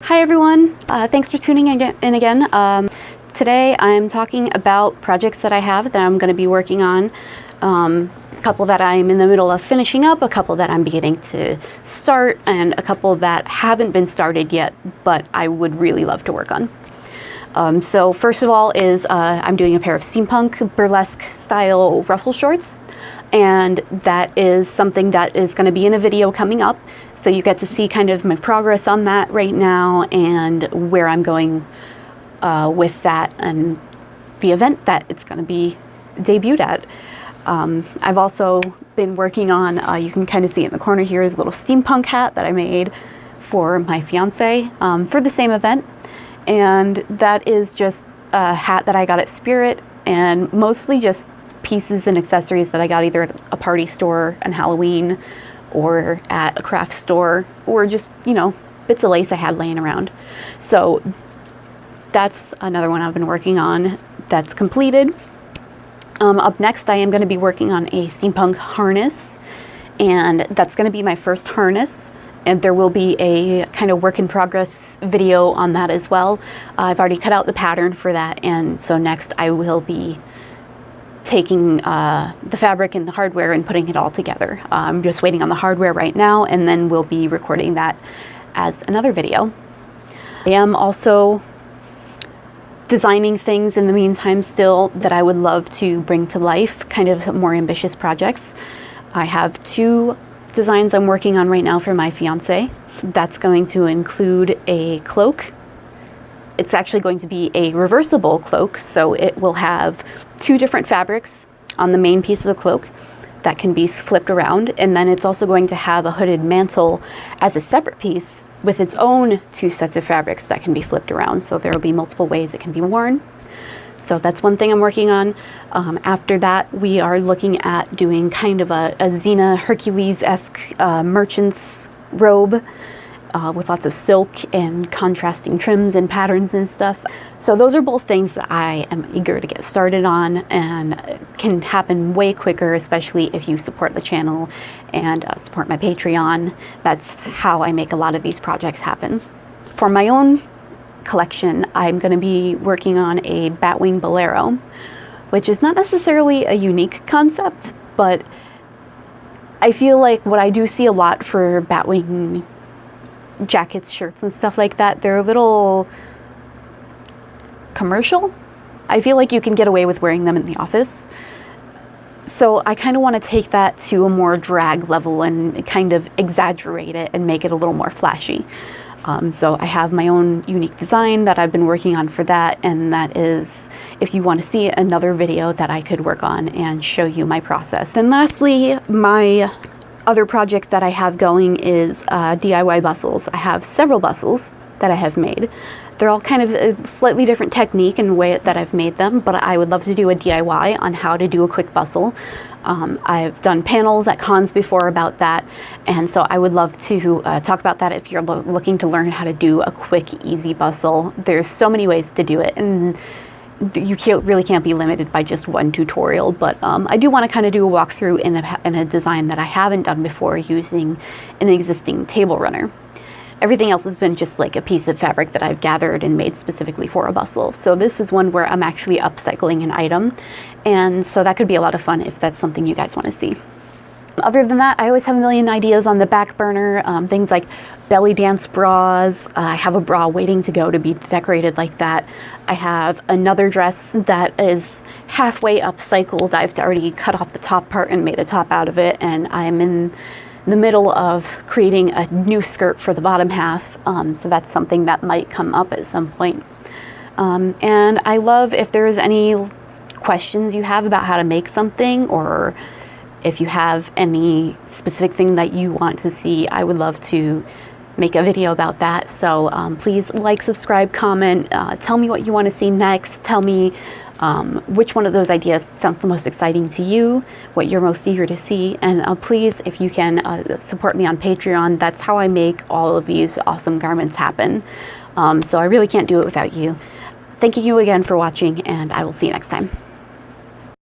Hi everyone, thanks for tuning in again. Today I'm talking about projects that I have that I'm going to be working on. A couple that I'm in the middle of finishing up, a couple that I'm beginning to start, and a couple that haven't been started yet, but I would really love to work on. So first of all is I'm doing a pair of steampunk burlesque style ruffle shorts, and that is something that is going to be in a video coming up. So you get to see kind of my progress on that right now and where I'm going with that and the event that it's going to be debuted at. I've also been working on, you can kind of see in the corner here is a little steampunk hat that I made for my fiance for the same event. And that is just a hat that I got at Spirit, and mostly just pieces and accessories that I got either at a party store on Halloween or at a craft store, or just, you know, bits of lace I had laying around. So that's another one I've been working on that's completed. Up next I am going to be working on a steampunk harness, and that's going to be my first harness, and there will be a kind of work in progress video on that as well. I've already cut out the pattern for that, and so next I will be taking the fabric and the hardware and putting it all together. I'm just waiting on the hardware right now, and then we'll be recording that as another video. I am also designing things in the meantime still that I would love to bring to life, kind of more ambitious projects. I have two designs I'm working on right now for my fiance. That's going to include a cloak. It's actually going to be a reversible cloak, so it will have two different fabrics on the main piece of the cloak that can be flipped around, and then it's also going to have a hooded mantle as a separate piece with its own two sets of fabrics that can be flipped around, so there will be multiple ways it can be worn. So that's one thing I'm working on. After that, we are looking at doing kind of a Xena Hercules-esque merchant's robe with lots of silk and contrasting trims and patterns and stuff. So those are both things that I am eager to get started on, and can happen way quicker, especially if you support the channel and support my Patreon. That's how I make a lot of these projects happen. For my own collection, I'm going to be working on a Batwing bolero, which is not necessarily a unique concept, but I feel like what I do see a lot for Batwing jackets, shirts, and stuff like that, they're a little commercial. I feel like you can get away with wearing them in the office. So I kind of want to take that to a more drag level and kind of exaggerate it and make it a little more flashy. So I have my own unique design that I've been working on for that, and that is if you want to see another video that I could work on and show you my process. And lastly, my other project that I have going is DIY bustles. I have several bustles that I have made. They're all kind of a slightly different technique and way that I've made them, but I would love to do a DIY on how to do a quick bustle. I've done panels at cons before about that, and so I would love to talk about that if you're looking to learn how to do a quick, easy bustle. There's so many ways to do it, and you really can't be limited by just one tutorial, but I do want to kind of do a walkthrough in a design that I haven't done before using an existing table runner. Everything else has been just like a piece of fabric that I've gathered and made specifically for a bustle. So this is one where I'm actually upcycling an item, and so that could be a lot of fun if that's something you guys want to see. Other than that, I always have a million ideas on the back burner, things like belly dance bras. I have a bra waiting to go to be decorated like that. I have another dress that is halfway upcycled. I've already cut off the top part and made a top out of it, and I'm in the middle of creating a new skirt for the bottom half, so that's something that might come up at some point. And I love if there's any questions you have about how to make something, or if you have any specific thing that you want to see, I would love to make a video about that. So please like, subscribe, comment, tell me what you want to see next, tell me which one of those ideas sounds the most exciting to you, what you're most eager to see, and please, if you can, support me on Patreon. That's how I make all of these awesome garments happen. So I really can't do it without you. Thank you again for watching, and I will see you next time.